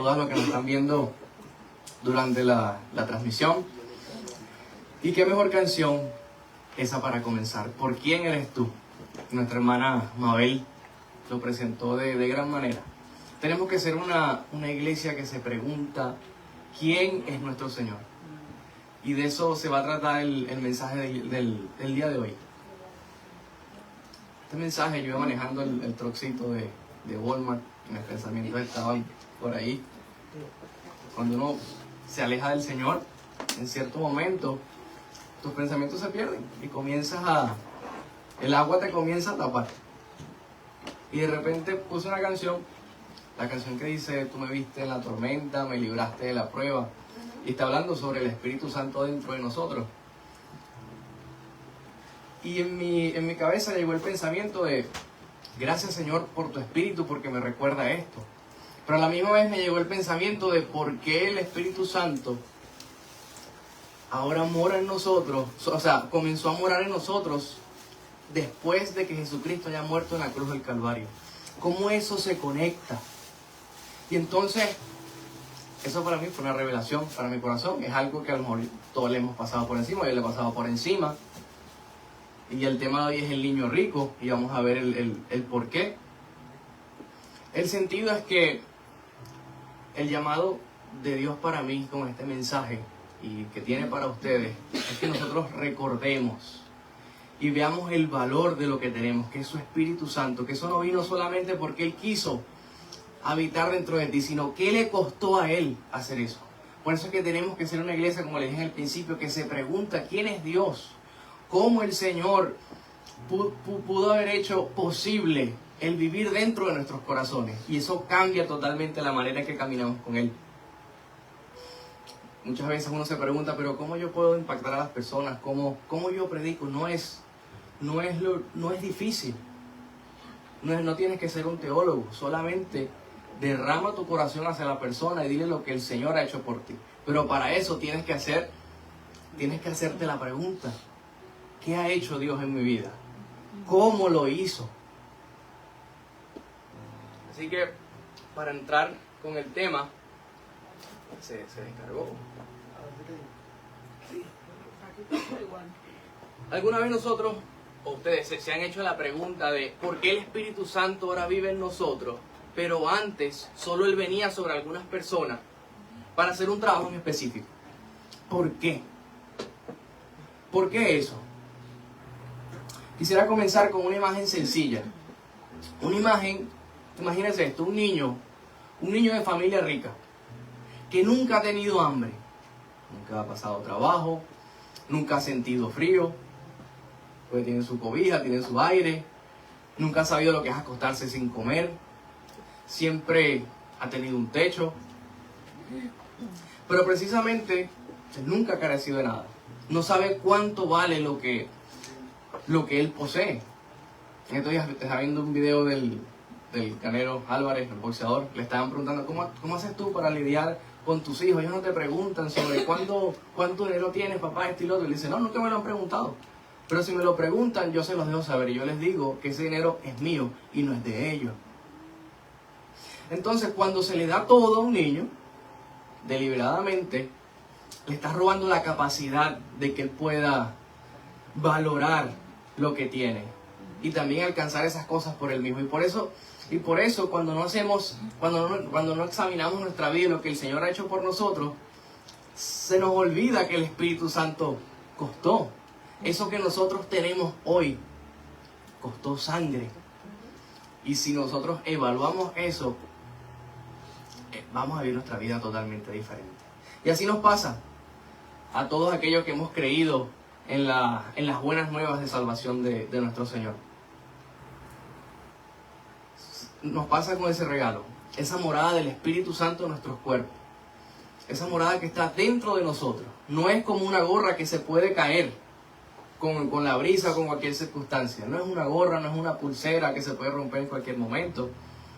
todos los que nos están viendo durante la transmisión. Y qué mejor canción esa para comenzar. ¿Por quién eres tú? Nuestra hermana Mabel lo presentó de gran manera. Tenemos que ser una iglesia que se pregunta ¿quién es nuestro Señor? Y de eso se va a tratar el mensaje del día de hoy. Este mensaje yo iba manejando el trocito de Walmart, y mis pensamientos estaban por ahí. Cuando uno se aleja del Señor, en cierto momento, tus pensamientos se pierden y el agua te comienza a tapar. Y de repente puse una canción, la canción que dice, tú me viste en la tormenta, me libraste de la prueba. Y está hablando sobre el Espíritu Santo dentro de nosotros. Y en mi cabeza llegó el pensamiento de, gracias Señor por tu Espíritu, porque me recuerda esto. Pero a la misma vez me llegó el pensamiento de por qué el Espíritu Santo ahora mora en nosotros, o sea, comenzó a morar en nosotros después de que Jesucristo haya muerto en la cruz del Calvario. ¿Cómo eso se conecta? Y entonces, eso para mí fue una revelación para mi corazón. Es algo que a lo mejor todos le hemos pasado por encima, yo le he pasado por encima. Y el tema de hoy es el niño rico, y vamos a ver el por qué. El sentido es que el llamado de Dios para mí con este mensaje y que tiene para ustedes es que nosotros recordemos y veamos el valor de lo que tenemos, que es su Espíritu Santo, que eso no vino solamente porque Él quiso habitar dentro de ti, sino que le costó a Él hacer eso. Por eso es que tenemos que ser una iglesia, como les dije al principio, que se pregunta quién es Dios, cómo el Señor pudo haber hecho posible el vivir dentro de nuestros corazones, y eso cambia totalmente la manera en que caminamos con Él. Muchas veces uno se pregunta, pero ¿cómo yo puedo impactar a las personas? ¿Cómo yo predico? No es difícil. No tienes que ser un teólogo. Solamente derrama tu corazón hacia la persona y dile lo que el Señor ha hecho por ti. Pero para eso tienes que hacerte la pregunta: ¿qué ha hecho Dios en mi vida? ¿Cómo lo hizo? Así que, para entrar con el tema, se descargó. ¿Alguna vez nosotros, o ustedes, se han hecho la pregunta de por qué el Espíritu Santo ahora vive en nosotros, pero antes solo Él venía sobre algunas personas para hacer un trabajo en específico? ¿Por qué? ¿Por qué eso? Quisiera comenzar con una imagen sencilla. Una imagen, imagínense esto, un niño de familia rica, que nunca ha tenido hambre, nunca ha pasado trabajo, nunca ha sentido frío, pues tiene su cobija, tiene su aire, nunca ha sabido lo que es acostarse sin comer, siempre ha tenido un techo, pero precisamente nunca ha carecido de nada. No sabe cuánto vale lo que él posee. En estos días estaba viendo un video del Canelo Álvarez, el boxeador. Le estaban preguntando, ¿cómo haces tú para lidiar con tus hijos? Ellos no te preguntan sobre cuánto dinero tienes, papá, esto y lo otro. Y le dice, no, nunca me lo han preguntado. Pero si me lo preguntan, yo se los dejo saber. Y yo les digo que ese dinero es mío y no es de ellos. Entonces, cuando se le da todo a un niño, deliberadamente, le estás robando la capacidad de que él pueda valorar lo que tiene y también alcanzar esas cosas por él mismo. Y por eso cuando no examinamos nuestra vida y lo que el Señor ha hecho por nosotros, se nos olvida que el Espíritu Santo costó. Eso que nosotros tenemos hoy costó sangre. Y si nosotros evaluamos eso, vamos a vivir nuestra vida totalmente diferente. Y así nos pasa a todos aquellos que hemos creído en las buenas nuevas de salvación de nuestro Señor. Nos pasa con ese regalo, esa morada del Espíritu Santo en nuestros cuerpos, esa morada que está dentro de nosotros. No es como una gorra que se puede caer con la brisa, con cualquier circunstancia. No es una gorra, no es una pulsera que se puede romper en cualquier momento.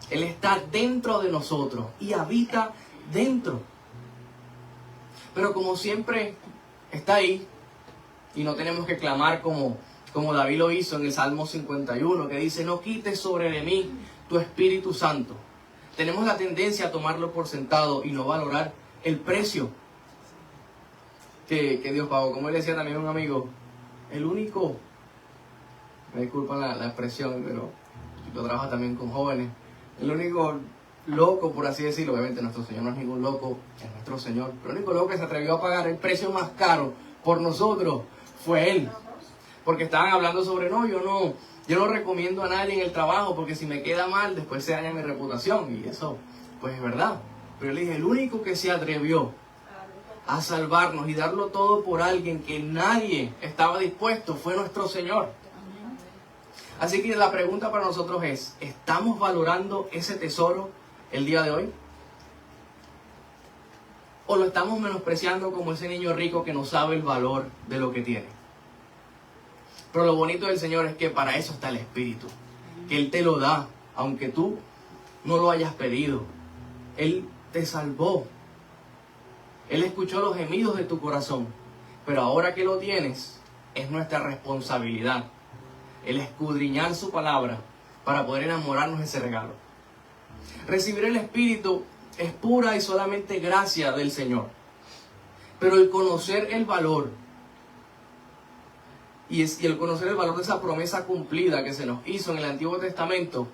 Él está dentro de nosotros y habita dentro. Pero como siempre está ahí, y no tenemos que clamar como David lo hizo en el Salmo 51, que dice, no quites sobre de mí tu Espíritu Santo. tenemos la tendencia a tomarlo por sentado y no valorar el precio que Dios pagó. Como él decía también un amigo, el único, me disculpan la expresión, pero yo trabajo también con jóvenes, el único loco, por así decirlo, obviamente nuestro Señor no es ningún loco, es nuestro Señor, pero el único loco que se atrevió a pagar el precio más caro por nosotros fue Él. Porque estaban hablando sobre, no, yo no recomiendo a nadie en el trabajo, porque si me queda mal, después se daña mi reputación, y eso, pues es verdad. Pero le dije, el único que se atrevió a salvarnos y darlo todo por alguien que nadie estaba dispuesto fue nuestro Señor. Así que la pregunta para nosotros es, ¿estamos valorando ese tesoro el día de hoy? ¿O lo estamos menospreciando como ese niño rico que no sabe el valor de lo que tiene? Pero lo bonito del Señor es que para eso está el Espíritu, que Él te lo da, aunque tú no lo hayas pedido. Él te salvó. Él escuchó los gemidos de tu corazón, pero ahora que lo tienes, es nuestra responsabilidad el escudriñar su palabra para poder enamorarnos de ese regalo. Recibir el Espíritu es pura y solamente gracia del Señor, pero el conocer el valor y el conocer el valor de esa promesa cumplida que se nos hizo en el Antiguo Testamento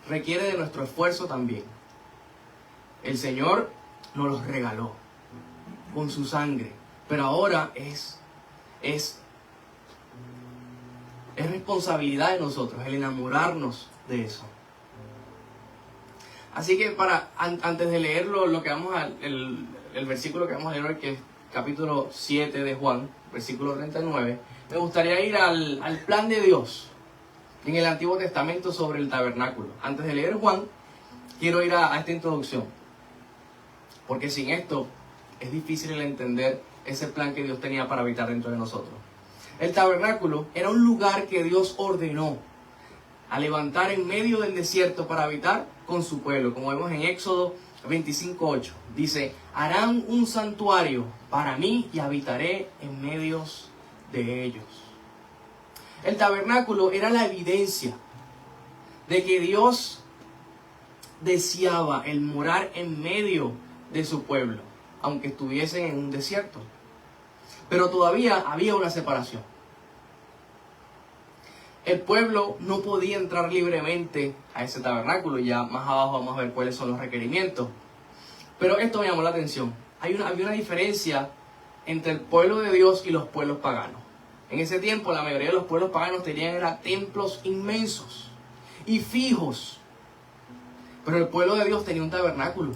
requiere de nuestro esfuerzo también. El Señor nos los regaló con su sangre, pero ahora es responsabilidad de nosotros el enamorarnos de eso. Así que antes de leerlo, el versículo que vamos a leer hoy, que es capítulo 7 de Juan, versículo 39, me gustaría ir al plan de Dios en el Antiguo Testamento sobre el tabernáculo. Antes de leer Juan, quiero ir a esta introducción, porque sin esto es difícil el entender ese plan que Dios tenía para habitar dentro de nosotros. El tabernáculo era un lugar que Dios ordenó a levantar en medio del desierto para habitar con su pueblo. Como vemos en Éxodo 25:8, dice, harán un santuario para mí y habitaré en medio de ellos. El tabernáculo era la evidencia de que Dios deseaba el morar en medio de su pueblo, aunque estuviesen en un desierto. Pero todavía había una separación. El pueblo no podía entrar libremente a ese tabernáculo. Ya más abajo vamos a ver cuáles son los requerimientos. Pero esto me llamó la atención. Había una diferencia entre el pueblo de Dios y los pueblos paganos. En ese tiempo la mayoría de los pueblos paganos tenían templos inmensos y fijos. Pero el pueblo de Dios tenía un tabernáculo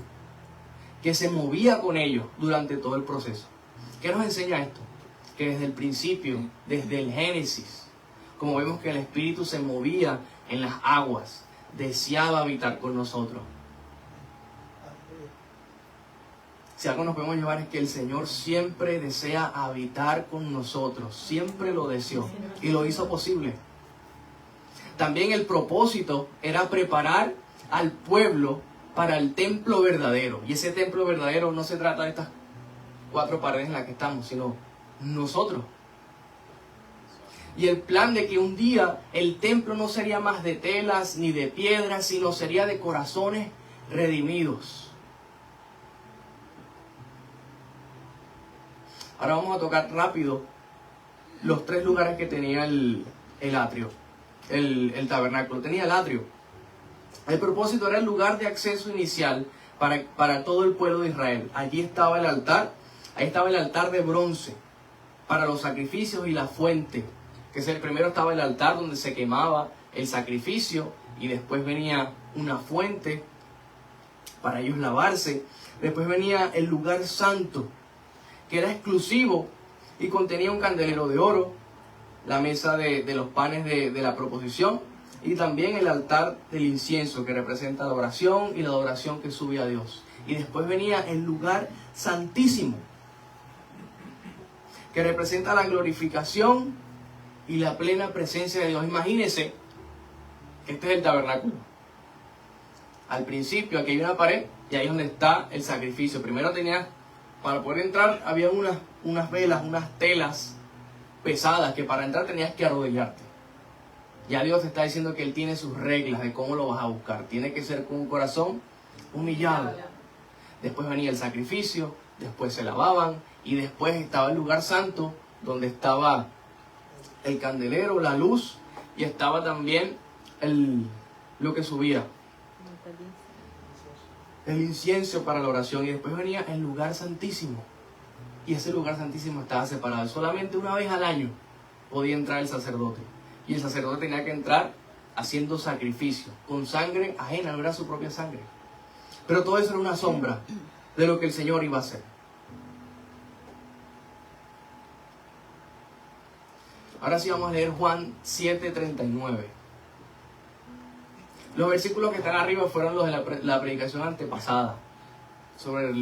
que se movía con ellos durante todo el proceso. ¿Qué nos enseña esto? Que desde el principio, desde el Génesis, como vemos que el Espíritu se movía en las aguas, deseaba habitar con nosotros. Si algo nos podemos llevar es que el Señor siempre desea habitar con nosotros, siempre lo deseó y lo hizo posible. También el propósito era preparar al pueblo para el templo verdadero. Y ese templo verdadero no se trata de estas 4 paredes en las que estamos, sino nosotros. Y el plan de que un día el templo no sería más de telas ni de piedras, sino sería de corazones redimidos. Ahora vamos a tocar rápido los 3 lugares que tenía el atrio, el tabernáculo. Tenía el atrio. El propósito era el lugar de acceso inicial para todo el pueblo de Israel. Allí estaba el altar, ahí estaba el altar de bronce para los sacrificios y la fuente. Que es primero estaba el altar donde se quemaba el sacrificio y después venía una fuente para ellos lavarse. Después venía el lugar santo, que era exclusivo y contenía un candelero de oro, la mesa de los panes de la proposición y también el altar del incienso, que representa la oración y la adoración que sube a Dios. Y después venía el lugar santísimo, que representa la glorificación y la plena presencia de Dios. Imagínense, este es el tabernáculo. Al principio aquí hay una pared y ahí es donde está el sacrificio. Primero tenías, para poder entrar, había unas velas, unas telas pesadas que para entrar tenías que arrodillarte. Ya Dios te está diciendo que Él tiene sus reglas de cómo lo vas a buscar. Tiene que ser con un corazón humillado. Después venía el sacrificio, después se lavaban y después estaba el lugar santo donde estaba el candelero, la luz, y estaba también lo que subía, el incienso para la oración, y después venía el lugar santísimo. Y ese lugar santísimo estaba separado. Solamente una vez al año podía entrar el sacerdote. Y el sacerdote tenía que entrar haciendo sacrificio, con sangre ajena, no era su propia sangre. Pero todo eso era una sombra de lo que el Señor iba a hacer. Ahora sí vamos a leer Juan 7:39. Los versículos que están arriba fueron los de la predicación antepasada, sobre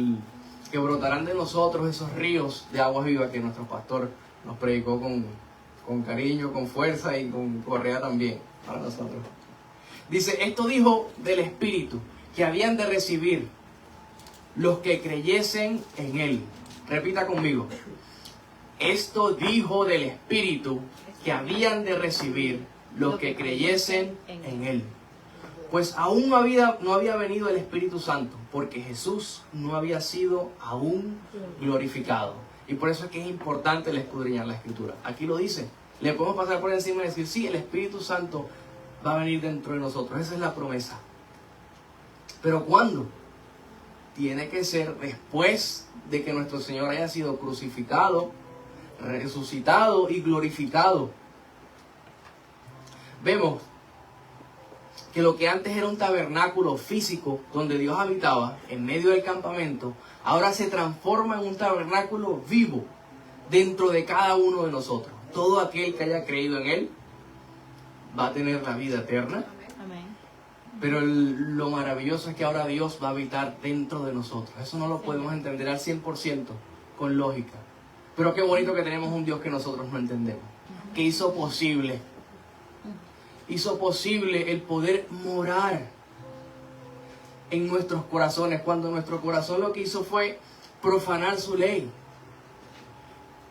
que brotarán de nosotros esos ríos de aguas vivas que nuestro pastor nos predicó con cariño, con fuerza y con correa también para nosotros. Dice, esto dijo del Espíritu que habían de recibir los que creyesen en Él. Repita conmigo. Esto dijo del Espíritu que habían de recibir los que creyesen en Él. Pues aún no había venido el Espíritu Santo, porque Jesús no había sido aún glorificado. Y por eso es que es importante el escudriñar la Escritura. Aquí lo dice. Le podemos pasar por encima y decir, sí, el Espíritu Santo va a venir dentro de nosotros. Esa es la promesa. Pero ¿cuándo? Tiene que ser después de que nuestro Señor haya sido crucificado, resucitado y glorificado. Vemos que lo que antes era un tabernáculo físico donde Dios habitaba en medio del campamento, ahora se transforma en un tabernáculo vivo dentro de cada uno de nosotros. Todo aquel que haya creído en Él va a tener la vida eterna. Amén. Pero lo maravilloso es que ahora Dios va a habitar dentro de nosotros. Eso no lo podemos entender al 100% con lógica. Pero qué bonito que tenemos un Dios que nosotros no entendemos. Que hizo posible el poder morar en nuestros corazones, cuando nuestro corazón lo que hizo fue profanar su ley.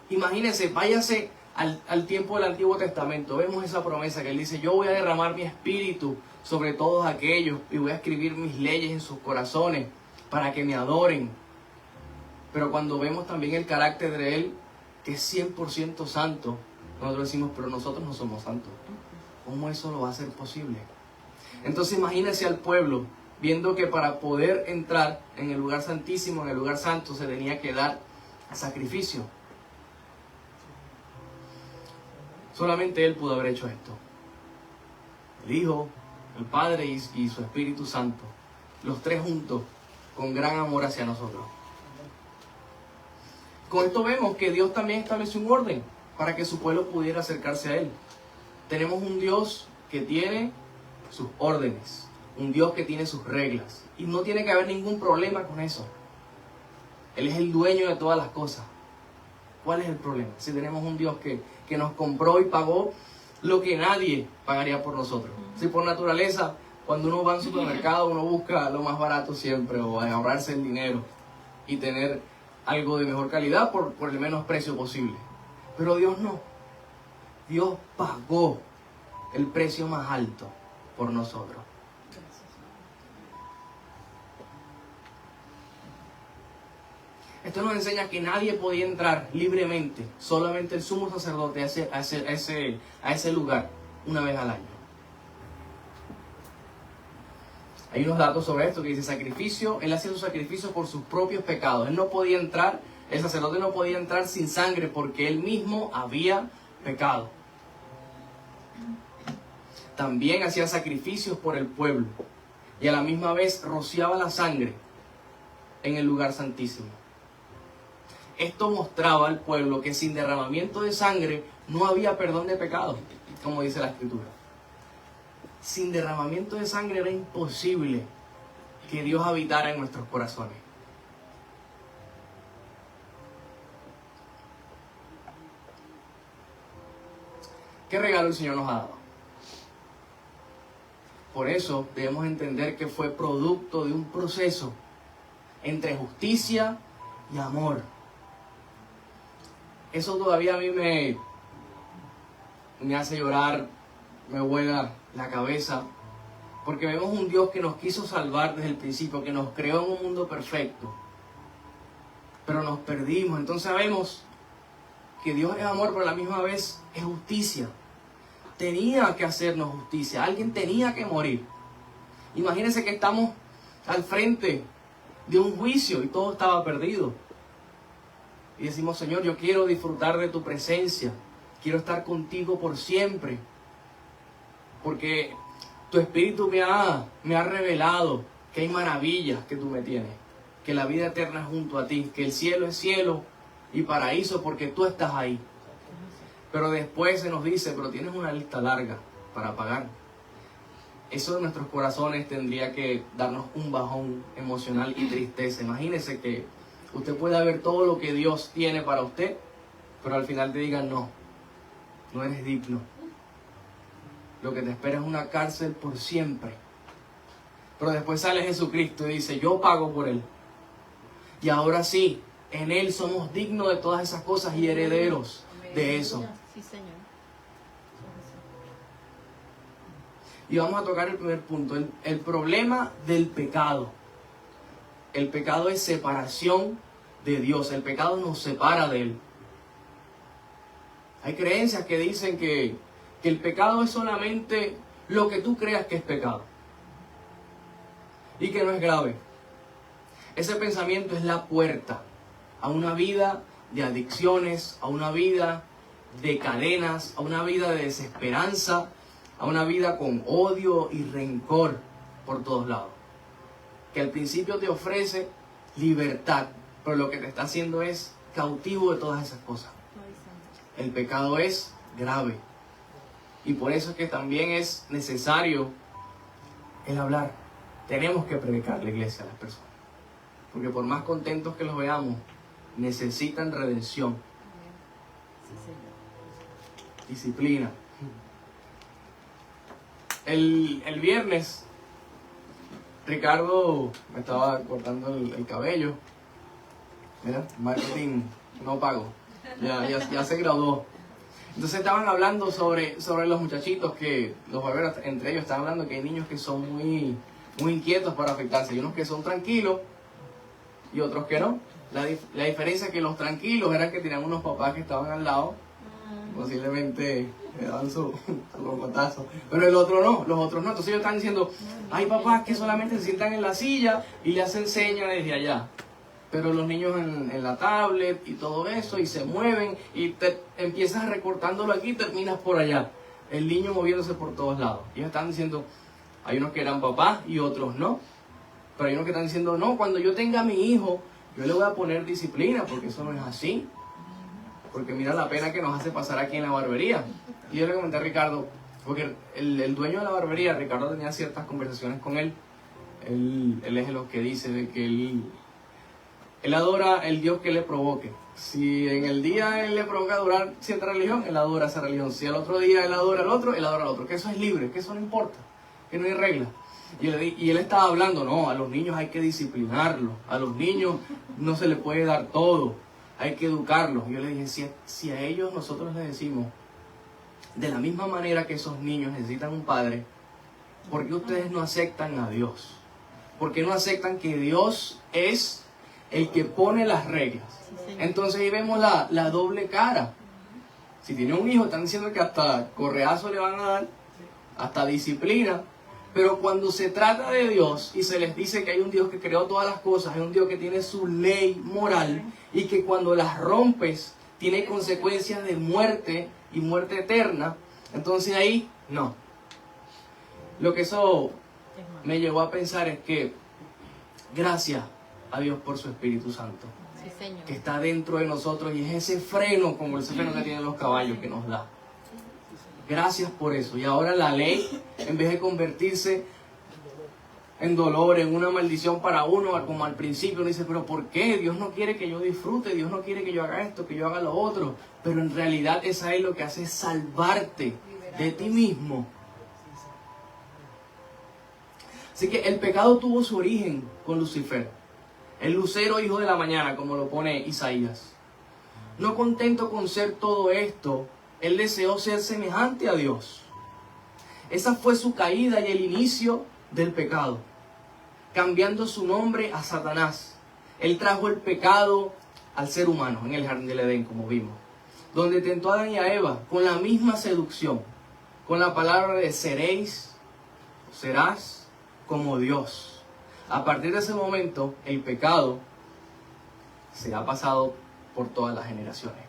Imagínense, váyase al tiempo del Antiguo Testamento. Vemos esa promesa que Él dice, yo voy a derramar mi espíritu sobre todos aquellos y voy a escribir mis leyes en sus corazones para que me adoren. Pero cuando vemos también el carácter de Él, que es 100% santo, nosotros decimos, pero nosotros no somos santos. ¿Cómo eso lo va a hacer posible? Entonces imagínense al pueblo viendo que para poder entrar en el lugar santísimo, en el lugar santo, se tenía que dar sacrificio. Solamente Él pudo haber hecho esto. El Hijo, el Padre y su Espíritu Santo. Los tres juntos, con gran amor hacia nosotros. Con esto vemos que Dios también estableció un orden para que su pueblo pudiera acercarse a Él. Tenemos un Dios que tiene sus órdenes, un Dios que tiene sus reglas, y no tiene que haber ningún problema con eso. Él es el dueño de todas las cosas. ¿Cuál es el problema? Si tenemos un Dios que nos compró y pagó lo que nadie pagaría por nosotros. Si por naturaleza, cuando uno va al supermercado, uno busca lo más barato siempre, o ahorrarse el dinero y tener algo de mejor calidad por el menos precio posible. Pero Dios no. Dios pagó el precio más alto por nosotros. Esto nos enseña que nadie podía entrar libremente, solamente el sumo sacerdote a ese lugar una vez al año. Hay unos datos sobre esto que dice sacrificio. Él hacía su sacrificio por sus propios pecados. Él no podía entrar, el sacerdote no podía entrar sin sangre porque él mismo había pecado. También hacía sacrificios por el pueblo y a la misma vez rociaba la sangre en el lugar santísimo. Esto mostraba al pueblo que sin derramamiento de sangre no había perdón de pecados, como dice la Escritura. Sin derramamiento de sangre era imposible que Dios habitara en nuestros corazones. ¿Qué regalo el Señor nos ha dado? Por eso debemos entender que fue producto de un proceso entre justicia y amor. Eso todavía a mí me hace llorar, me vuela la cabeza, Porque vemos un Dios que nos quiso salvar desde el principio, que nos creó en un mundo perfecto. Pero nos perdimos. Entonces sabemos que Dios es amor, pero a la misma vez es justicia. Tenía que hacernos justicia. Alguien tenía que morir. Imagínense que estamos al frente de un juicio y todo estaba perdido. Y decimos, Señor, yo quiero disfrutar de tu presencia. Quiero estar contigo por siempre. Porque tu Espíritu me ha revelado que hay maravillas que tú me tienes. Que la vida eterna es junto a ti. Que el cielo es cielo y paraíso porque tú estás ahí. Pero después se nos dice, pero tienes una lista larga para pagar. Eso en nuestros corazones tendría que darnos un bajón emocional y tristeza. Imagínese que usted pueda ver todo lo que Dios tiene para usted, pero al final te digan, no eres digno. Lo que te espera es una cárcel por siempre. Pero después sale Jesucristo y dice, yo pago por él. Y ahora sí, en él somos dignos de todas esas cosas y herederos de eso. Sí, Señor. Y vamos a tocar el primer punto, el problema del pecado. El pecado es separación de Dios, el pecado nos separa de él. Hay creencias que dicen que el pecado es solamente lo que tú creas que es pecado y que no es grave. Ese pensamiento es la puerta a una vida de adicciones, a una vida de cadenas, a una vida de desesperanza, a una vida con odio y rencor por todos lados. Que al principio te ofrece libertad, pero lo que te está haciendo es cautivo de todas esas cosas. El pecado es grave. Y por eso es que también es necesario el hablar. Tenemos que predicar la iglesia a las personas. Porque por más contentos que los veamos, necesitan redención. Disciplina. El viernes, Ricardo me estaba cortando el cabello. Mira, marketing no pago. Ya se graduó. Entonces estaban hablando sobre los muchachitos que los barberos entre ellos estaban hablando que hay niños que son muy inquietos para afectarse. Hay unos que son tranquilos y otros que no. La diferencia es que los tranquilos eran que tenían unos papás que estaban al lado. Posiblemente le daban su cocotazo. Pero los otros no. Entonces ellos están diciendo, hay papás que solamente se sientan en la silla y le hacen señas desde allá. Pero los niños en la tablet y todo eso, y se mueven, y te empiezas recortándolo aquí y terminas por allá. El niño moviéndose por todos lados. Ellos están diciendo, hay unos que eran papás y otros no. Pero hay unos que están diciendo, no, cuando yo tenga a mi hijo, yo le voy a poner disciplina, porque eso no es así. Porque mira la pena que nos hace pasar aquí en la barbería. Y yo le comenté a Ricardo, porque el dueño de la barbería, Ricardo tenía ciertas conversaciones con él. Él es de los que dice de que él adora el Dios que le provoque. Si en el día él le provoca adorar cierta religión, él adora esa religión. Si al otro día él adora al otro, él adora al otro. Que eso es libre, que eso no importa, que no hay regla. Y él estaba hablando, no, a los niños hay que disciplinarlos. A los niños no se les puede dar todo. Hay que educarlos. Yo le dije, si a ellos nosotros les decimos, de la misma manera que esos niños necesitan un padre, ¿por qué ustedes no aceptan a Dios? ¿Por qué no aceptan que Dios es el que pone las reglas? Entonces ahí vemos la doble cara. Si tiene un hijo, están diciendo que hasta correazo le van a dar, hasta disciplina. Pero cuando se trata de Dios y se les dice que hay un Dios que creó todas las cosas, hay un Dios que tiene su ley moral y que cuando las rompes tiene consecuencias de muerte y muerte eterna, entonces ahí no. Lo que eso me llevó a pensar es que gracias a Dios por su Espíritu Santo, Sí, Señor. que está dentro de nosotros y es ese freno, como ese freno que tienen los caballos, que nos da. Gracias por eso. Y ahora la ley, en vez de convertirse en dolor, en una maldición para uno, como al principio uno dice, pero ¿por qué? Dios no quiere que yo disfrute, Dios no quiere que yo haga esto, que yo haga lo otro. Pero en realidad esa es lo que hace, es salvarte de ti mismo. Así que el pecado tuvo su origen con Lucifer, el lucero hijo de la mañana, como lo pone Isaías. No contento con ser todo esto, él deseó ser semejante a Dios. Esa fue su caída y el inicio del pecado, cambiando su nombre a Satanás. Él trajo el pecado al ser humano en el jardín del Edén, como vimos, donde tentó a Adán y a Eva con la misma seducción, con la palabra de seréis, serás como Dios. A partir de ese momento, el pecado se ha pasado por todas las generaciones.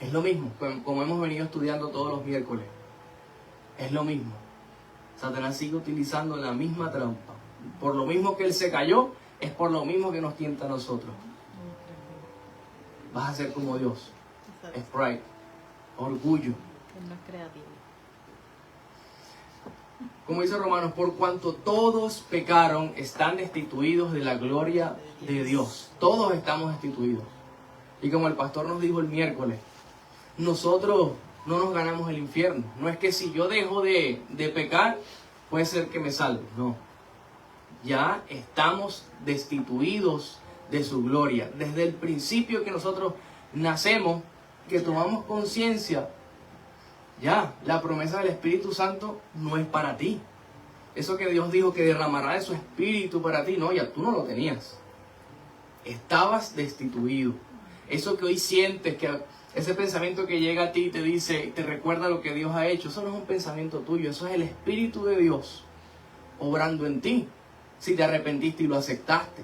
Es lo mismo, como hemos venido estudiando todos los miércoles. Es lo mismo. Satanás sigue utilizando la misma trampa. Por lo mismo que él se cayó, es por lo mismo que nos tienta a nosotros. Vas a ser como Dios. Es pride, orgullo. Es más creativo. Como dice Romanos, por cuanto todos pecaron, están destituidos de la gloria de Dios. Todos estamos destituidos. Y como el pastor nos dijo el miércoles, nosotros no nos ganamos el infierno. No es que si yo dejo de pecar, puede ser que me salve. No. Ya estamos destituidos de su gloria. Desde el principio que nosotros nacemos, que tomamos conciencia, ya, la promesa del Espíritu Santo no es para ti. Eso que Dios dijo que derramará de su Espíritu para ti, no, ya tú no lo tenías. Estabas destituido. Eso que hoy sientes, que ese pensamiento que llega a ti y te dice, te recuerda lo que Dios ha hecho, eso no es un pensamiento tuyo, eso es el Espíritu de Dios obrando en ti. Si te arrepentiste y lo aceptaste.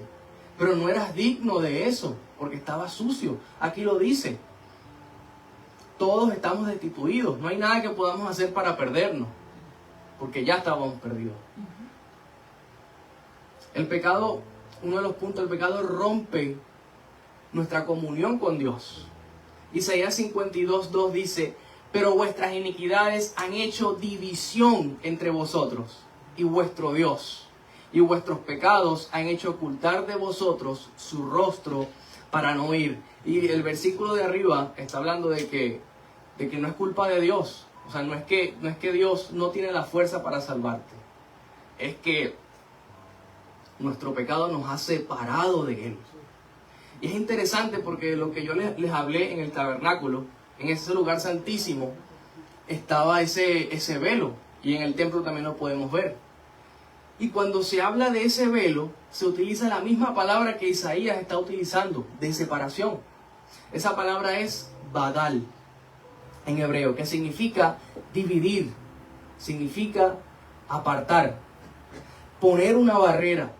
Pero no eras digno de eso, porque estabas sucio. Aquí lo dice. Todos estamos destituidos. No hay nada que podamos hacer para perdernos, porque ya estábamos perdidos. El pecado, uno de los puntos, el pecado rompe nuestra comunión con Dios. Isaías 52:2 dice, pero vuestras iniquidades han hecho división entre vosotros y vuestro Dios, y vuestros pecados han hecho ocultar de vosotros su rostro para no oír. Y el versículo de arriba está hablando de que no es culpa de Dios. O sea, no es que Dios no tiene la fuerza para salvarte. Es que nuestro pecado nos ha separado de Él. Y es interesante porque lo que yo les hablé en el tabernáculo, en ese lugar santísimo, estaba ese velo. Y en el templo también lo podemos ver. Y cuando se habla de ese velo, se utiliza la misma palabra que Isaías está utilizando, de separación. Esa palabra es badal, en hebreo, que significa dividir, significa apartar, poner una barrera.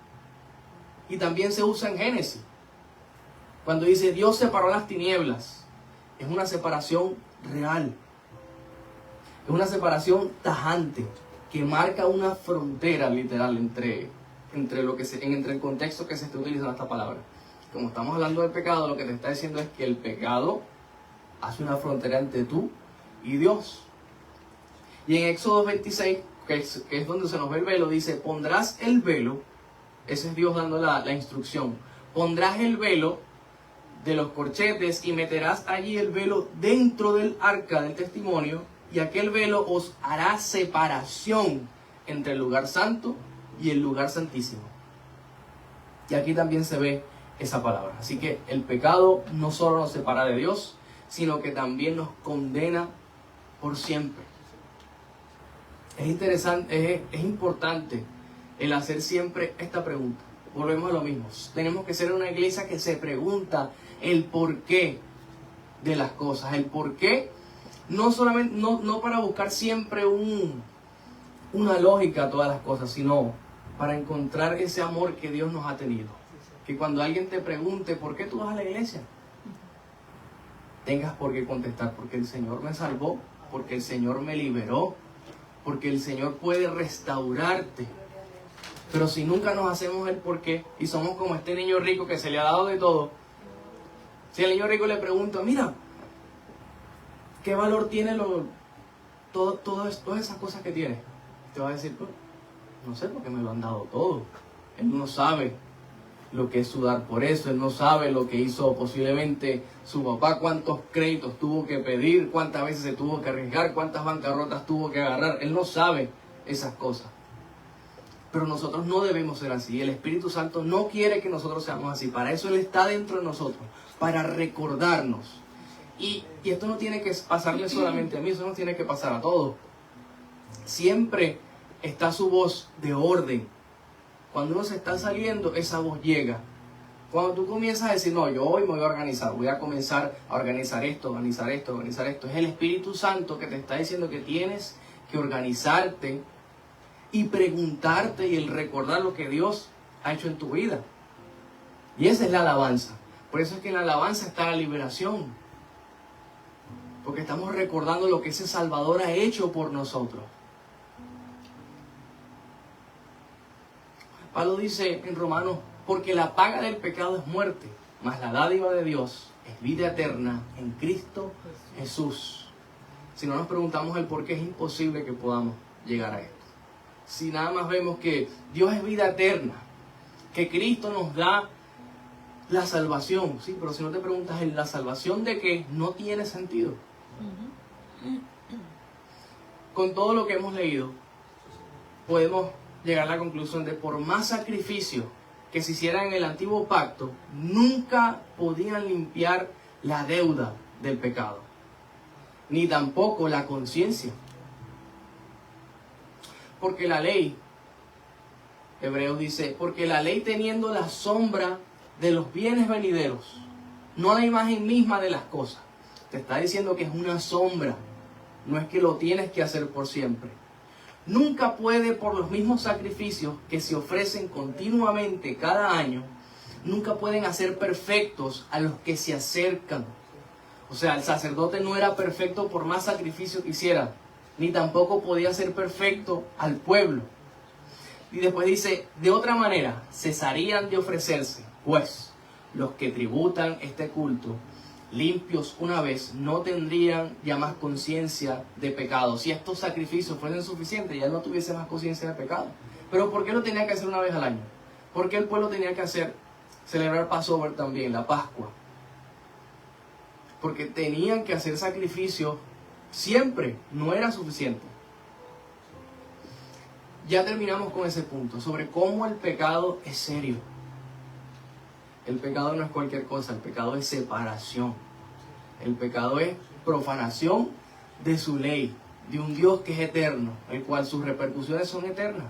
Y también se usa en Génesis. Cuando dice Dios separó las tinieblas, es una separación real. Es una separación tajante, que marca una frontera literal entre el contexto que se está utilizando esta palabra. Como estamos hablando del pecado, lo que te está diciendo es que el pecado hace una frontera entre tú y Dios. Y en Éxodo 26, que es donde se nos ve el velo, dice, pondrás el velo, ese es Dios dando la instrucción, pondrás el velo de los corchetes y meterás allí el velo dentro del arca del testimonio, y aquel velo os hará separación entre el lugar santo y el lugar santísimo. Y aquí también se ve esa palabra. Así que el pecado no solo nos separa de Dios, sino que también nos condena por siempre. Es interesante, es importante el hacer siempre esta pregunta. Volvemos a lo mismo. Tenemos que ser una iglesia que se pregunta el porqué de las cosas. El porqué, no solamente, no para buscar siempre una lógica a todas las cosas, sino para encontrar ese amor que Dios nos ha tenido. Que cuando alguien te pregunte ¿por qué tú vas a la iglesia?, tengas por qué contestar, porque el Señor me salvó, porque el Señor me liberó, porque el Señor puede restaurarte. Pero si nunca nos hacemos el por qué y somos como este niño rico que se le ha dado de todo, si al niño rico le pregunta, mira, ¿qué valor tiene todas esas cosas que tiene? Te va a decir, pues, no sé, porque me lo han dado todo. Él no sabe lo que es sudar por eso, él no sabe lo que hizo posiblemente su papá, cuántos créditos tuvo que pedir, cuántas veces se tuvo que arriesgar, cuántas bancarrotas tuvo que agarrar. Él no sabe esas cosas. Pero nosotros no debemos ser así. El Espíritu Santo no quiere que nosotros seamos así. Para eso Él está dentro de nosotros, para recordarnos. Y esto no tiene que pasarle solamente a mí, eso nos tiene que pasar a todos. Siempre está su voz de orden. Cuando uno se está saliendo, esa voz llega. Cuando tú comienzas a decir, no, yo hoy me voy a organizar, voy a comenzar a organizar esto, organizar esto, organizar esto. Es el Espíritu Santo que te está diciendo que tienes que organizarte y preguntarte y el recordar lo que Dios ha hecho en tu vida. Y esa es la alabanza. Por eso es que en la alabanza está la liberación. Porque estamos recordando lo que ese Salvador ha hecho por nosotros. Pablo dice en Romanos, porque la paga del pecado es muerte, mas la dádiva de Dios es vida eterna en Cristo Jesús. Si no nos preguntamos el por qué, es imposible que podamos llegar a esto. Si nada más vemos que Dios es vida eterna, que Cristo nos da la salvación, sí, pero si no te preguntas en la salvación de qué, no tiene sentido. Con todo lo que hemos leído, podemos llegar a la conclusión de por más sacrificio que se hiciera en el antiguo pacto, nunca podían limpiar la deuda del pecado, ni tampoco la conciencia. Porque la ley, Hebreos dice, porque la ley teniendo la sombra de los bienes venideros, no la imagen misma de las cosas. Te está diciendo que es una sombra, no es que lo tienes que hacer por siempre. Nunca puede, por los mismos sacrificios que se ofrecen continuamente cada año, nunca pueden hacer perfectos a los que se acercan. O sea, el sacerdote no era perfecto por más sacrificio que hiciera, ni tampoco podía ser perfecto al pueblo. Y después dice, de otra manera, cesarían de ofrecerse, pues los que tributan este culto, limpios una vez, no tendrían ya más conciencia de pecado. Si estos sacrificios fuesen suficientes, ya no tuviese más conciencia de pecado. Pero ¿por qué lo tenía que hacer una vez al año? ¿Por qué el pueblo tenía que celebrar Passover también, la Pascua? Porque tenían que hacer sacrificios siempre, no era suficiente. Ya terminamos con ese punto, sobre cómo el pecado es serio. El pecado no es cualquier cosa, el pecado es separación. El pecado es profanación de su ley, de un Dios que es eterno, el cual sus repercusiones son eternas.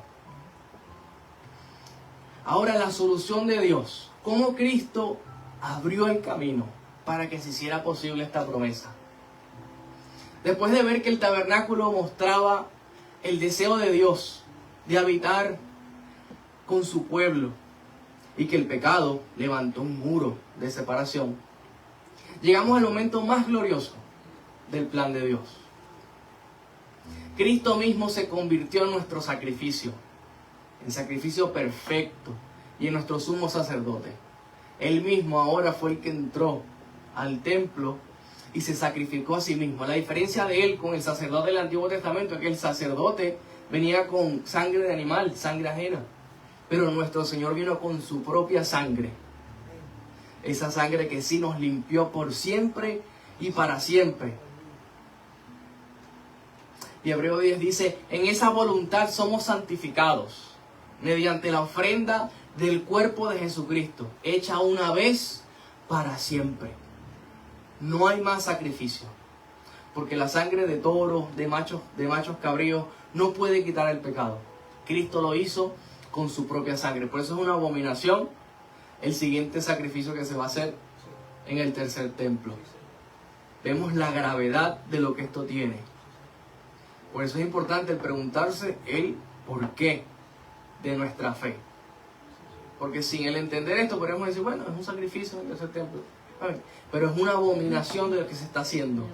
Ahora la solución de Dios, cómo Cristo abrió el camino para que se hiciera posible esta promesa. Después de ver que el tabernáculo mostraba el deseo de Dios de habitar con su pueblo, y que el pecado levantó un muro de separación, llegamos al momento más glorioso del plan de Dios. Cristo mismo se convirtió en nuestro sacrificio, en sacrificio perfecto y en nuestro sumo sacerdote. Él mismo ahora fue el que entró al templo y se sacrificó a sí mismo. La diferencia de él con el sacerdote del Antiguo Testamento es que el sacerdote venía con sangre de animal, sangre ajena. Pero nuestro Señor vino con su propia sangre. Esa sangre que sí nos limpió por siempre y para siempre. Y Hebreo 10 dice, en esa voluntad somos santificados mediante la ofrenda del cuerpo de Jesucristo, hecha una vez para siempre. No hay más sacrificio. Porque la sangre de toros, de machos cabríos, no puede quitar el pecado. Cristo lo hizo con su propia sangre. Por eso es una abominación el siguiente sacrificio que se va a hacer en el tercer templo. Vemos la gravedad de lo que esto tiene. Por eso es importante el preguntarse el por qué de nuestra fe. Porque sin el entender esto podríamos decir, bueno, es un sacrificio en el tercer templo. Pero es una abominación de lo que se está haciendo.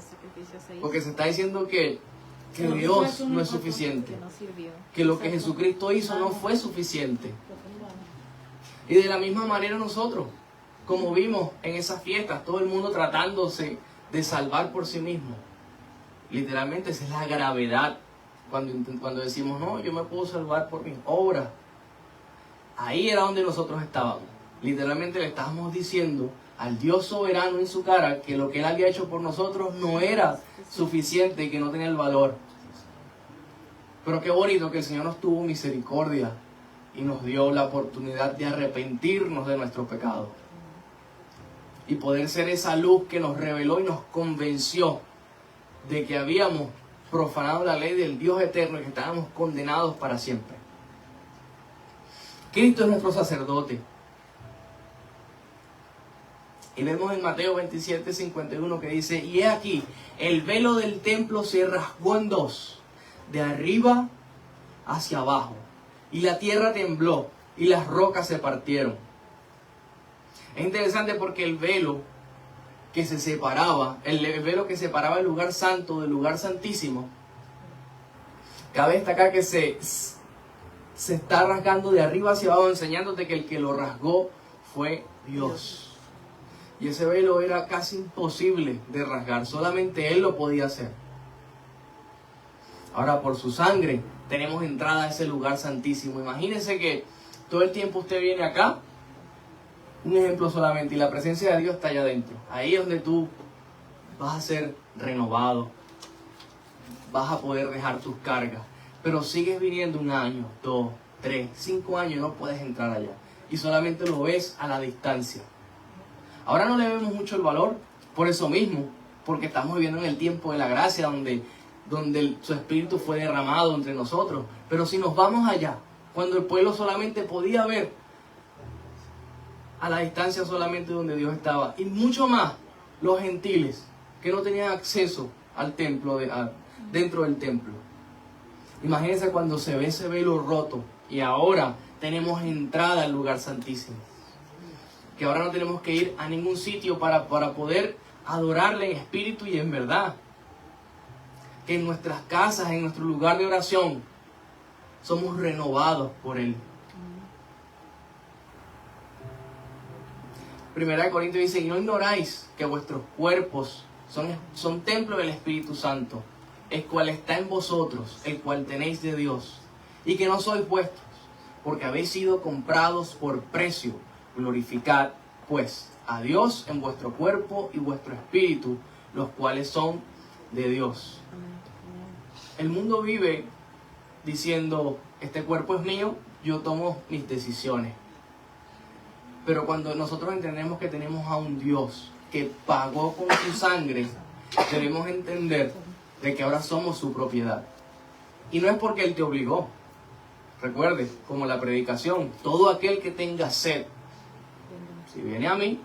Porque se está diciendo que Dios no es suficiente, que lo que Jesucristo hizo no fue suficiente. Y de la misma manera nosotros, como vimos en esas fiestas, todo el mundo tratándose de salvar por sí mismo. Literalmente esa es la gravedad cuando decimos, no, yo me puedo salvar por mis obras. Ahí era donde nosotros estábamos. Literalmente le estábamos diciendo al Dios soberano en su cara que lo que Él había hecho por nosotros no era suficiente y que no tenía el valor. Pero qué bonito que el Señor nos tuvo misericordia y nos dio la oportunidad de arrepentirnos de nuestros pecados y poder ser esa luz que nos reveló y nos convenció de que habíamos profanado la ley del Dios eterno y que estábamos condenados para siempre. Cristo es nuestro sacerdote. Y vemos en Mateo 27:51 que dice: y he aquí, el velo del templo se rasgó en dos, de arriba hacia abajo, y la tierra tembló, y las rocas se partieron. Es interesante porque el velo que se separaba, el velo que separaba el lugar santo del lugar santísimo, cabe destacar que se está rasgando de arriba hacia abajo, enseñándote que el que lo rasgó fue Dios. Y ese velo era casi imposible de rasgar, solamente Él lo podía hacer. Ahora, por su sangre tenemos entrada a ese lugar santísimo. Imagínense que todo el tiempo usted viene acá, un ejemplo solamente, y la presencia de Dios está allá adentro. Ahí es donde tú vas a ser renovado, vas a poder dejar tus cargas. Pero sigues viniendo 1 año, 2, 3, 5 años, no puedes entrar allá. Y solamente lo ves a la distancia. Ahora no le vemos mucho el valor, por eso mismo, porque estamos viviendo en el tiempo de la gracia, donde su Espíritu fue derramado entre nosotros. Pero si nos vamos allá, cuando el pueblo solamente podía ver a la distancia solamente donde Dios estaba, y mucho más los gentiles, que no tenían acceso al templo, dentro del templo. Imagínense cuando se ve ese velo roto, y ahora tenemos entrada al lugar santísimo. Que ahora no tenemos que ir a ningún sitio para poder adorarle en espíritu y en verdad. Que en nuestras casas, en nuestro lugar de oración, somos renovados por Él. 1 Corintios dice: y no ignoráis que vuestros cuerpos son templo del Espíritu Santo, el cual está en vosotros, el cual tenéis de Dios, y que no sois vuestros, porque habéis sido comprados por precio. Glorificad, pues, a Dios en vuestro cuerpo y vuestro espíritu, los cuales son de Dios. El mundo vive diciendo: este cuerpo es mío, yo tomo mis decisiones. Pero cuando nosotros entendemos que tenemos a un Dios que pagó con su sangre, debemos entender de que ahora somos su propiedad. Y no es porque Él te obligó. Recuerde, como la predicación, todo aquel que tenga sed, si viene a mí,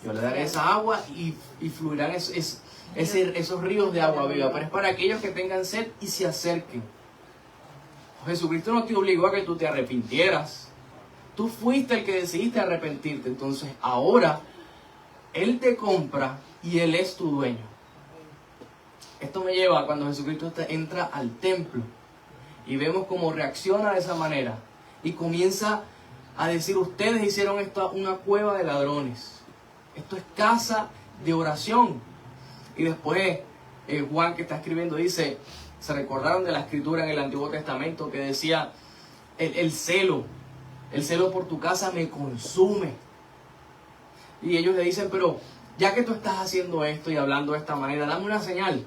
yo le daré esa agua y fluirán esos ríos de agua viva. Pero es para aquellos que tengan sed y se acerquen. Jesucristo no te obligó a que tú te arrepintieras. Tú fuiste el que decidiste arrepentirte. Entonces ahora Él te compra y Él es tu dueño. Esto me lleva a cuando Jesucristo entra al templo y vemos cómo reacciona de esa manera y comienza a decir: ustedes hicieron esto una cueva de ladrones. Esto es casa de oración. Y después Juan, que está escribiendo, dice: se recordaron de la escritura en el Antiguo Testamento que decía: el celo por tu casa me consume. Y ellos le dicen: pero ya que tú estás haciendo esto y hablando de esta manera, dame una señal.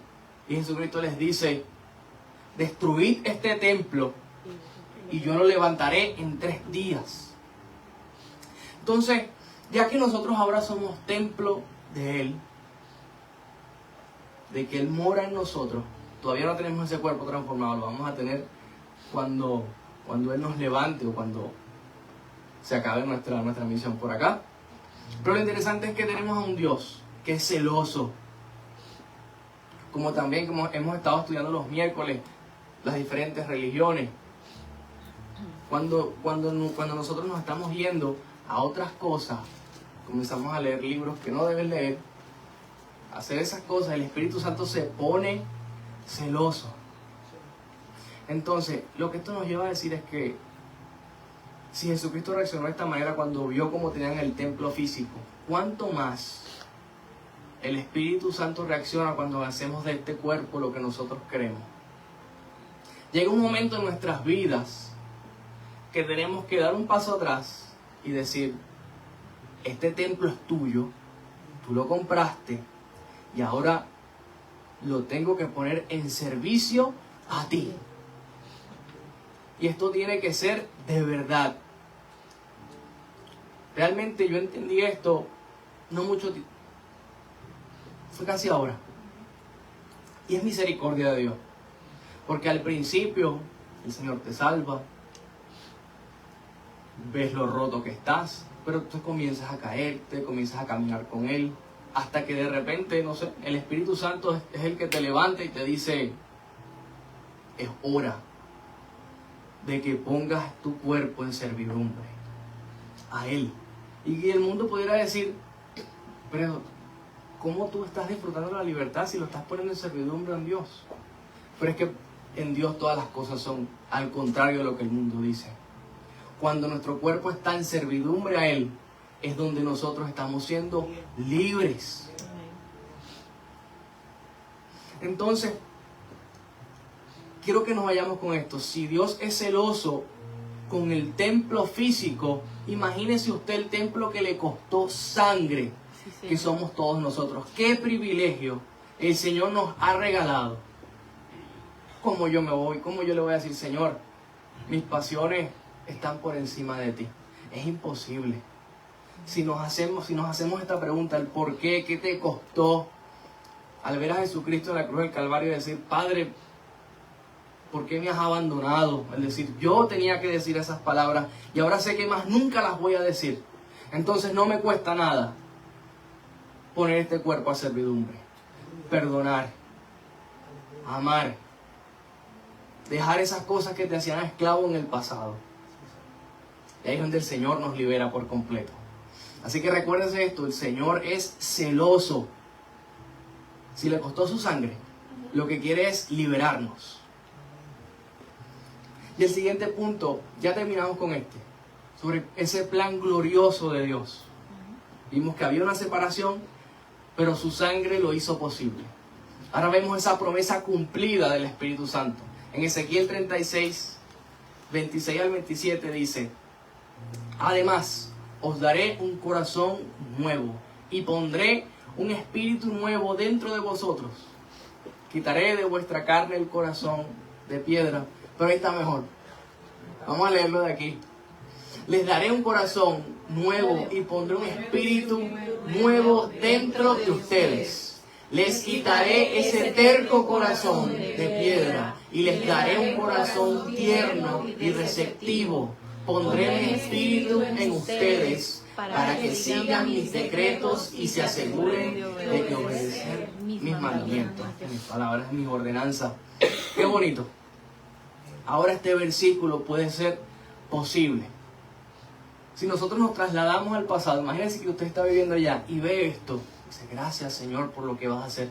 Y Jesucristo les dice: destruid este templo y yo lo levantaré en 3 días. Entonces, ya que nosotros ahora somos templo de Él, de que Él mora en nosotros, todavía no tenemos ese cuerpo transformado, lo vamos a tener cuando Él nos levante o cuando se acabe nuestra misión por acá. Pero lo interesante es que tenemos a un Dios que es celoso. Como también, como hemos estado estudiando los miércoles, las diferentes religiones. Cuando nosotros nos estamos yendo a otras cosas, comenzamos a leer libros que no deben leer, hacer esas cosas, el Espíritu Santo se pone celoso. Entonces, lo que esto nos lleva a decir es que si Jesucristo reaccionó de esta manera cuando vio cómo tenían el templo físico, ¿cuánto más el Espíritu Santo reacciona cuando hacemos de este cuerpo lo que nosotros queremos? Llega un momento en nuestras vidas que tenemos que dar un paso atrás y decir: este templo es tuyo, tú lo compraste y ahora lo tengo que poner en servicio a ti. Y esto tiene que ser de verdad. Realmente yo entendí esto no mucho tiempo. Fue casi ahora. Y es misericordia de Dios. Porque al principio el Señor te salva, ves lo roto que estás, pero tú comienzas a caerte, comienzas a caminar con Él, hasta que de repente, no sé, el Espíritu Santo es el que te levanta y te dice, es hora de que pongas tu cuerpo en servidumbre a Él. Y el mundo pudiera decir, pero ¿cómo tú estás disfrutando de la libertad si lo estás poniendo en servidumbre en Dios? Pero es que en Dios todas las cosas son al contrario de lo que el mundo dice. Cuando nuestro cuerpo está en servidumbre a Él, es donde nosotros estamos siendo libres. Entonces, quiero que nos vayamos con esto. Si Dios es celoso con el templo físico, imagínese usted el templo que le costó sangre, que somos todos nosotros. ¡Qué privilegio el Señor nos ha regalado! ¿Cómo yo me voy? ¿Cómo yo le voy a decir, Señor, mis pasiones están por encima de ti? Es imposible. Si nos hacemos esta pregunta, el por qué, qué te costó, al ver a Jesucristo en la cruz del Calvario y decir, Padre, ¿por qué me has abandonado? Es decir, yo tenía que decir esas palabras y ahora sé que más nunca las voy a decir. Entonces no me cuesta nada poner este cuerpo a servidumbre, perdonar, amar, dejar esas cosas que te hacían esclavo en el pasado. Y ahí es donde el Señor nos libera por completo. Así que recuérdense esto, el Señor es celoso. Si le costó su sangre, lo que quiere es liberarnos. Y el siguiente punto, ya terminamos con este, sobre ese plan glorioso de Dios. Vimos que había una separación, pero su sangre lo hizo posible. Ahora vemos esa promesa cumplida del Espíritu Santo. En Ezequiel 36, 26 al 27 dice, además, os daré un corazón nuevo y pondré un espíritu nuevo dentro de vosotros. Quitaré de vuestra carne el corazón de piedra. Pero ahí está mejor. Vamos a leerlo de aquí. Les daré un corazón nuevo y pondré un espíritu nuevo dentro de ustedes. Les quitaré ese terco corazón de piedra y les daré un corazón tierno y receptivo. Pondré mi espíritu en ustedes para que sigan mis decretos y se aseguren de que obedecer mis mandamientos, mis palabras, mis ordenanzas. Qué bonito. Ahora este versículo puede ser posible. Si nosotros nos trasladamos al pasado, imagínense que usted está viviendo allá y ve esto. Dice, gracias Señor por lo que vas a hacer.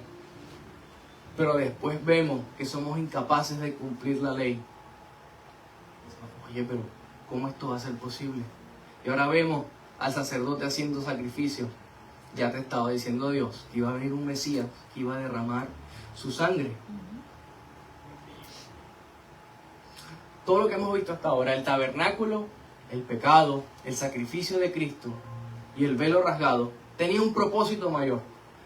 Pero después vemos que somos incapaces de cumplir la ley. Oye, pero ¿cómo esto va a ser posible? Y ahora vemos al sacerdote haciendo sacrificios. Ya te estaba diciendo Dios que iba a venir un Mesías que iba a derramar su sangre. Todo lo que hemos visto hasta ahora, el tabernáculo, el pecado, el sacrificio de Cristo y el velo rasgado, tenía un propósito mayor,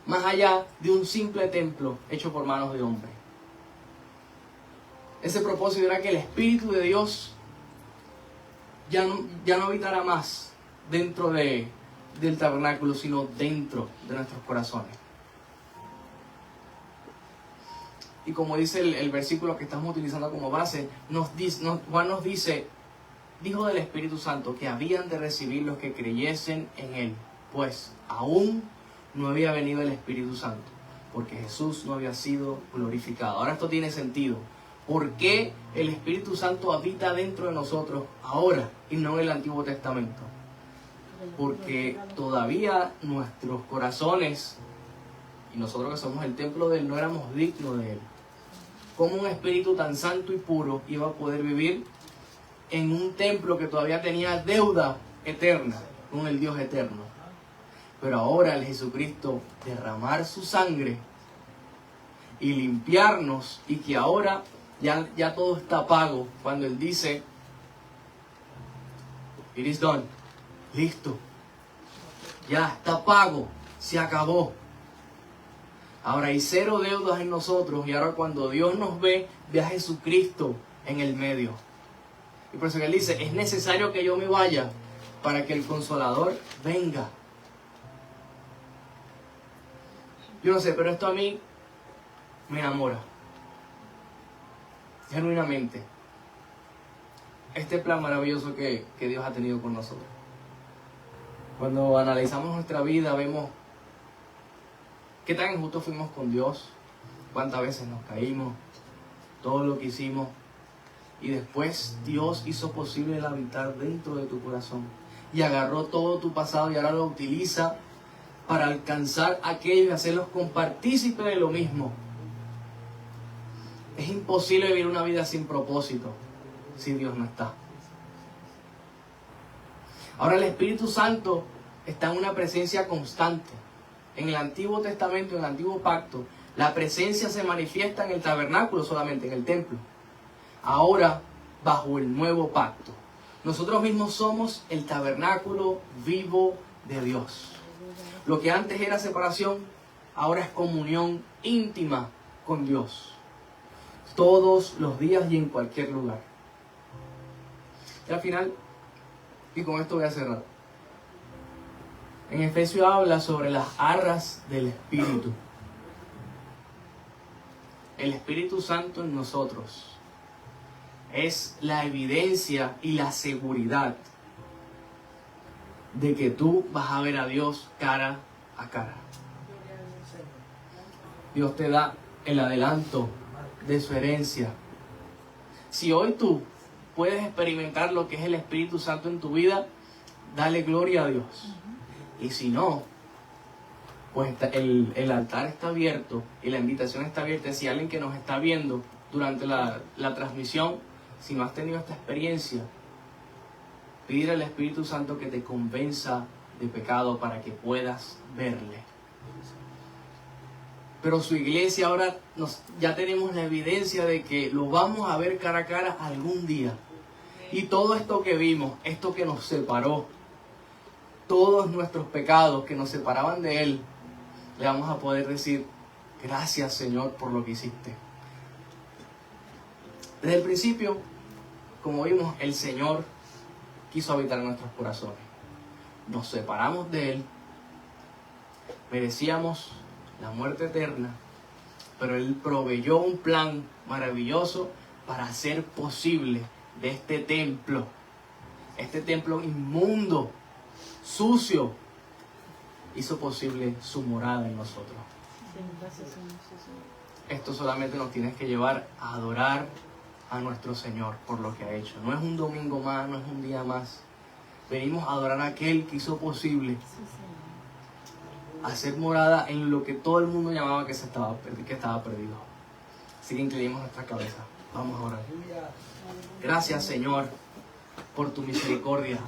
más allá de un simple templo hecho por manos de hombre. Ese propósito era que el Espíritu de Dios ya no habitará más dentro del tabernáculo, sino dentro de nuestros corazones. Y como dice el versículo que estamos utilizando como base, Juan nos dice, dijo del Espíritu Santo, que habían de recibir los que creyesen en Él, pues aún no había venido el Espíritu Santo, porque Jesús no había sido glorificado. Ahora esto tiene sentido. ¿Por qué el Espíritu Santo habita dentro de nosotros ahora y no en el Antiguo Testamento? Porque todavía nuestros corazones, y nosotros que somos el templo de Él, no éramos dignos de Él. ¿Cómo un espíritu tan santo y puro iba a poder vivir en un templo que todavía tenía deuda eterna con el Dios eterno? Pero ahora el Jesucristo derramar su sangre y limpiarnos, y que ahora ya todo está pago. Cuando Él dice, it is done, listo, ya está pago, se acabó. Ahora hay cero deudas en nosotros, y ahora cuando Dios nos ve, ve a Jesucristo en el medio. Y por eso que Él dice, es necesario que yo me vaya para que el Consolador venga. Yo no sé, pero esto a mí me enamora. Genuinamente. Este plan maravilloso que Dios ha tenido con nosotros. Cuando analizamos nuestra vida, vemos qué tan injustos fuimos con Dios, cuántas veces nos caímos, todo lo que hicimos. Y después Dios hizo posible el habitar dentro de tu corazón. Y agarró todo tu pasado y ahora lo utiliza para alcanzar a aquellos y hacerlos compartícipes de lo mismo. Es imposible vivir una vida sin propósito si Dios no está. Ahora el Espíritu Santo está en una presencia constante. En el Antiguo Testamento, en el Antiguo Pacto, la presencia se manifiesta en el tabernáculo solamente, en el templo. Ahora, bajo el nuevo pacto, nosotros mismos somos el tabernáculo vivo de Dios. Lo que antes era separación, ahora es comunión íntima con Dios. Todos los días y en cualquier lugar. Y al final, y con esto voy a cerrar. En Efesios habla sobre las arras del Espíritu. El Espíritu Santo en nosotros es la evidencia y la seguridad de que tú vas a ver a Dios cara a cara. Dios te da el adelanto de su herencia. Si hoy tú puedes experimentar lo que es el Espíritu Santo en tu vida, dale gloria a Dios. Y si no, pues el altar está abierto y la invitación está abierta. Si alguien que nos está viendo durante la transmisión, si no has tenido esta experiencia, pide al Espíritu Santo que te convenza de pecado para que puedas verle. Pero su iglesia ahora ya tenemos la evidencia de que lo vamos a ver cara a cara algún día. Y todo esto que vimos, esto que nos separó, todos nuestros pecados que nos separaban de Él, le vamos a poder decir, gracias Señor por lo que hiciste. Desde el principio, como vimos, el Señor quiso habitar en nuestros corazones. Nos separamos de Él, merecíamos la muerte eterna, pero Él proveyó un plan maravilloso para hacer posible de este templo inmundo, sucio, hizo posible su morada en nosotros. Esto solamente nos tiene que llevar a adorar a nuestro Señor por lo que ha hecho. No es un domingo más, no es un día más. Venimos a adorar a aquel que hizo posible hacer morada en lo que todo el mundo llamaba que estaba perdido. Así que inclinemos nuestra cabeza. Vamos a orar. Gracias, Señor, por tu misericordia.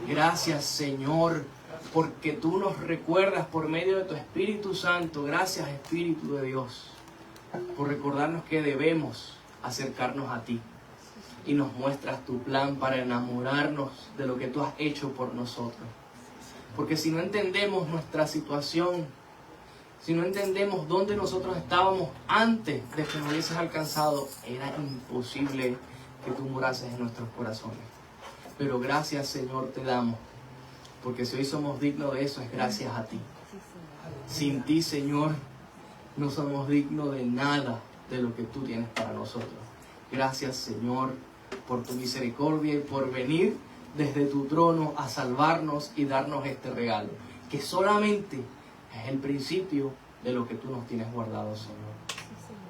Gracias, Señor, porque tú nos recuerdas por medio de tu Espíritu Santo. Gracias, Espíritu de Dios, por recordarnos que debemos acercarnos a ti. Y nos muestras tu plan para enamorarnos de lo que tú has hecho por nosotros. Porque si no entendemos nuestra situación, si no entendemos dónde nosotros estábamos antes de que nos hubieses alcanzado, era imposible que tú morases en nuestros corazones. Pero gracias, Señor, te damos. Porque si hoy somos dignos de eso, es gracias a ti. Sin ti, Señor, no somos dignos de nada de lo que tú tienes para nosotros. Gracias, Señor, por tu misericordia y por venir desde tu trono a salvarnos y darnos este regalo, que solamente es el principio de lo que tú nos tienes guardado, Señor.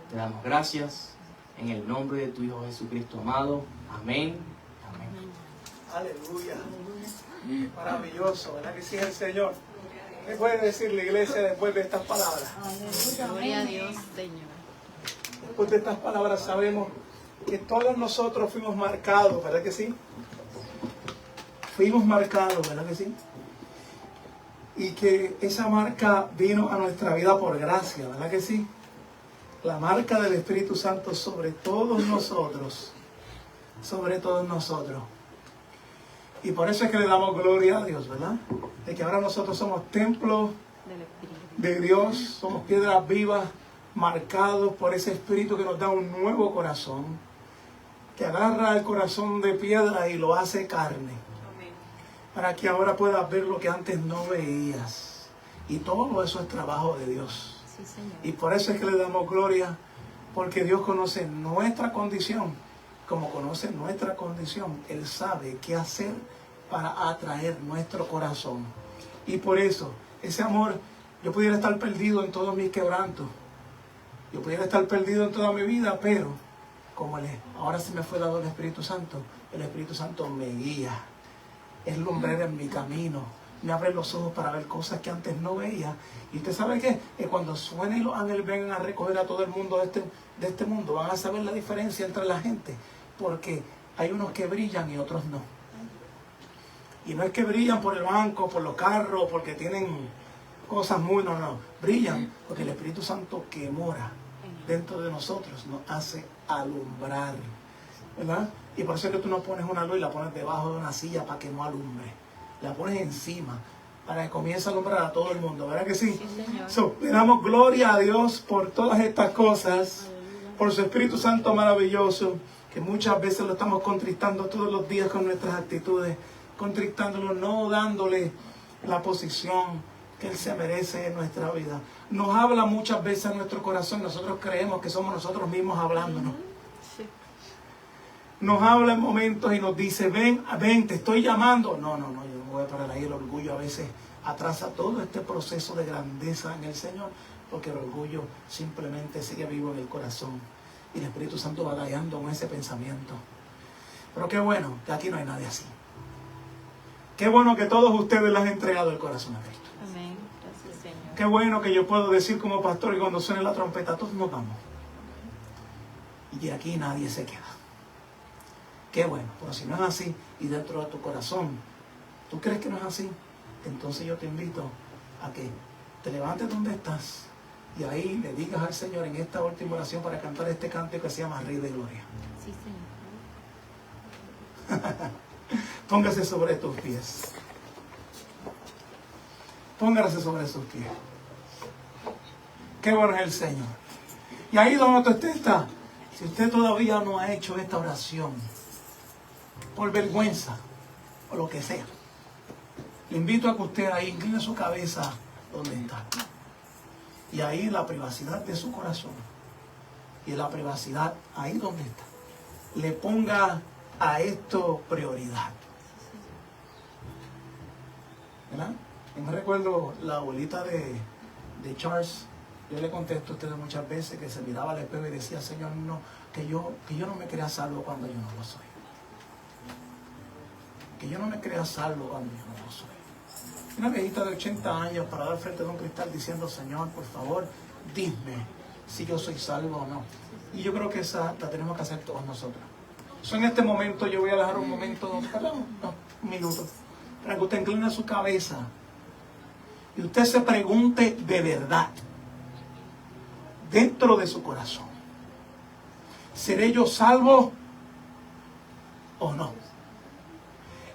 Te damos gracias en el nombre de tu Hijo Jesucristo amado. Amén. Amén. Aleluya. Maravilloso, ¿verdad que sí es el Señor? ¿Qué puede decir la iglesia después de estas palabras? Gloria a Dios, Señor. Después de estas palabras sabemos que todos nosotros fuimos marcados, ¿verdad que sí? Fuimos marcados, ¿verdad que sí? Y que esa marca vino a nuestra vida por gracia, ¿verdad que sí? La marca del Espíritu Santo sobre todos nosotros. Sobre todos nosotros. Y por eso es que le damos gloria a Dios, ¿verdad? De que ahora nosotros somos templos de Dios, somos piedras vivas, marcados por ese Espíritu que nos da un nuevo corazón, que agarra el corazón de piedra y lo hace carne. Para que ahora puedas ver lo que antes no veías. Y todo eso es trabajo de Dios. Sí, Señor. Y por eso es que le damos gloria, porque Dios conoce nuestra condición. Como conoce nuestra condición, Él sabe qué hacer para atraer nuestro corazón. Y por eso, ese amor, yo pudiera estar perdido en todos mis quebrantos. Yo pudiera estar perdido en toda mi vida, pero como ahora se me fue dado el Espíritu Santo me guía. Es lumbrera en mi camino. Me abre los ojos para ver cosas que antes no veía. Y usted sabe qué, que cuando suenen y los ángeles vengan a recoger a todo el mundo de este mundo, van a saber la diferencia entre la gente. Porque hay unos que brillan y otros no. Y no es que brillan por el banco, por los carros, porque tienen cosas muy... No. Brillan porque el Espíritu Santo que mora dentro de nosotros nos hace alumbrar. ¿Verdad? Y por eso es que tú no pones una luz y la pones debajo de una silla para que no alumbre. La pones encima para que comience a alumbrar a todo el mundo. ¿Verdad que sí? Sí, So, le damos gloria a Dios por todas estas cosas, por su Espíritu Santo maravilloso, que muchas veces lo estamos contristando todos los días con nuestras actitudes, contristándolo, no dándole la posición que Él se merece en nuestra vida. Nos habla muchas veces a nuestro corazón, nosotros creemos que somos nosotros mismos hablándonos. Sí. Nos habla en momentos y nos dice, ven, te estoy llamando. No, yo no voy a parar ahí. El orgullo a veces atrasa todo este proceso de grandeza en el Señor, porque el orgullo simplemente sigue vivo en el corazón. Y el Espíritu Santo va batallando con ese pensamiento. Pero qué bueno que aquí no hay nadie así. Qué bueno que todos ustedes les han entregado el corazón a Cristo. Amén. Gracias, Señor. Qué bueno que yo puedo decir como pastor, y cuando suene la trompeta todos nos vamos. Y que aquí nadie se queda. Qué bueno, pero si no es así y dentro de tu corazón tú crees que no es así, entonces yo te invito a que te levantes donde estás y ahí le digas al Señor en esta última oración para cantar este canto que se llama Rey de Gloria. Sí, Señor. Póngase sobre tus pies. Póngase sobre sus pies. Qué bueno es el Señor. Y ahí donde usted está, si usted todavía no ha hecho esta oración, por vergüenza o lo que sea, le invito a que usted ahí incline su cabeza donde está. Y ahí en la privacidad de su corazón y en la privacidad ahí donde está, le ponga a esto prioridad. ¿Verdad? Yo me recuerdo la abuelita de Charles. Yo le contesto a ustedes muchas veces que se miraba al espejo y decía, Señor, no, que yo no me crea salvo cuando yo no lo soy. Que yo no me crea salvo cuando yo no lo soy. Una viejita de 80 años parada al frente de un cristal diciendo, Señor, por favor, dime si yo soy salvo o no. Y yo creo que esa la tenemos que hacer todos nosotros. So, en este momento yo voy a dejar un momento, perdón, un minuto, para que usted incline su cabeza y usted se pregunte de verdad, dentro de su corazón, ¿seré yo salvo o no?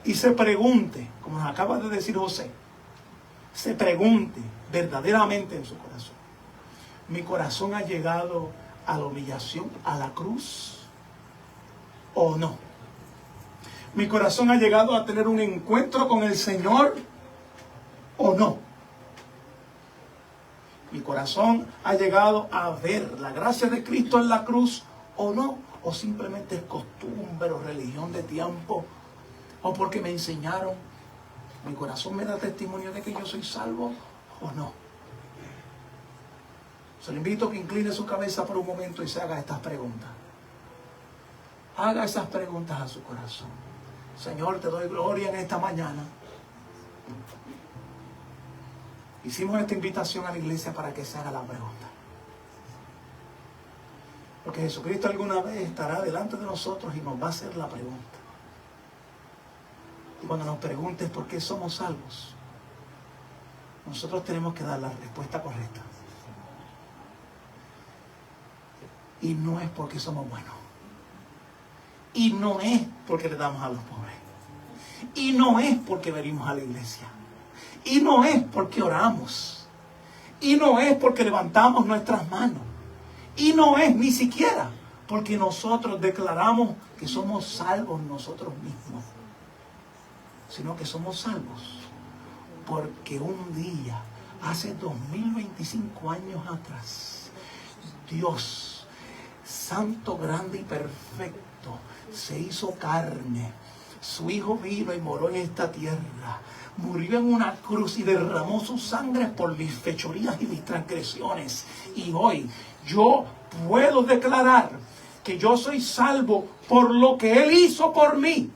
Y se pregunte, como nos acaba de decir José, se pregunte verdaderamente en su corazón, ¿mi corazón ha llegado a la humillación, a la cruz o no? ¿Mi corazón ha llegado a tener un encuentro con el Señor o no? ¿Mi corazón ha llegado a ver la gracia de Cristo en la cruz o no? ¿O simplemente es costumbre o religión de tiempo? ¿O porque me enseñaron? ¿Mi corazón me da testimonio de que yo soy salvo o no? Se le invito a que incline su cabeza por un momento y se haga estas preguntas. Haga esas preguntas a su corazón. Señor, te doy gloria en esta mañana. Hicimos esta invitación a la iglesia para que se haga la pregunta. Porque Jesucristo alguna vez estará delante de nosotros y nos va a hacer la pregunta. Y cuando nos preguntes por qué somos salvos, nosotros tenemos que dar la respuesta correcta. Y no es porque somos buenos. Y no es porque le damos a los pobres. Y no es porque venimos a la iglesia. Y no es porque oramos. Y no es porque levantamos nuestras manos. Y no es ni siquiera porque nosotros declaramos que somos salvos nosotros mismos. Sino que somos salvos porque un día hace 2025 años atrás, Dios, santo, grande y perfecto, se hizo carne. Su Hijo vino y moró en esta tierra. Murió en una cruz y derramó su sangre por mis fechorías y mis transgresiones. Y hoy yo puedo declarar que yo soy salvo por lo que Él hizo por mí.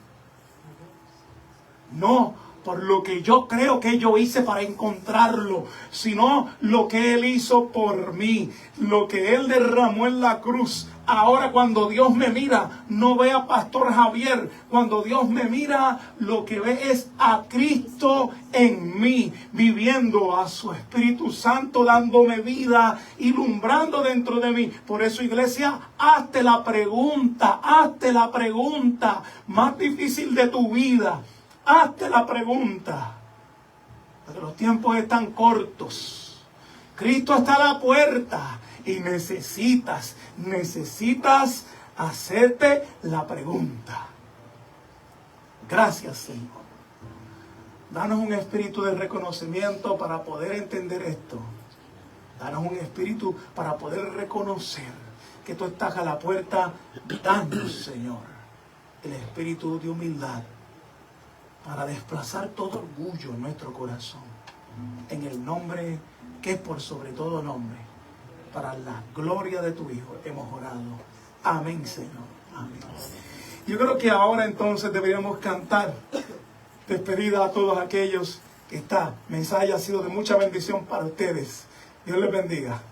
No por lo que yo creo que yo hice para encontrarlo, sino lo que Él hizo por mí, lo que Él derramó en la cruz. Ahora cuando Dios me mira, no ve a Pastor Javier. Cuando Dios me mira, lo que ve es a Cristo en mí, viviendo, a su Espíritu Santo dándome vida, ilumbrando dentro de mí. Por eso, iglesia, hazte la pregunta más difícil de tu vida. Hazte la pregunta, porque los tiempos están cortos. Cristo está a la puerta y necesitas hacerte la pregunta. Gracias, Señor. Danos un espíritu de reconocimiento para poder entender esto. Danos un espíritu para poder reconocer que tú estás a la puerta. Danos, Señor, el espíritu de humildad para desplazar todo orgullo en nuestro corazón. En el nombre que es por sobre todo nombre, para la gloria de tu Hijo, hemos orado. Amén, Señor. Amén. Yo creo que ahora entonces deberíamos cantar despedida a todos aquellos que esta mensaje ha sido de mucha bendición para ustedes. Dios les bendiga.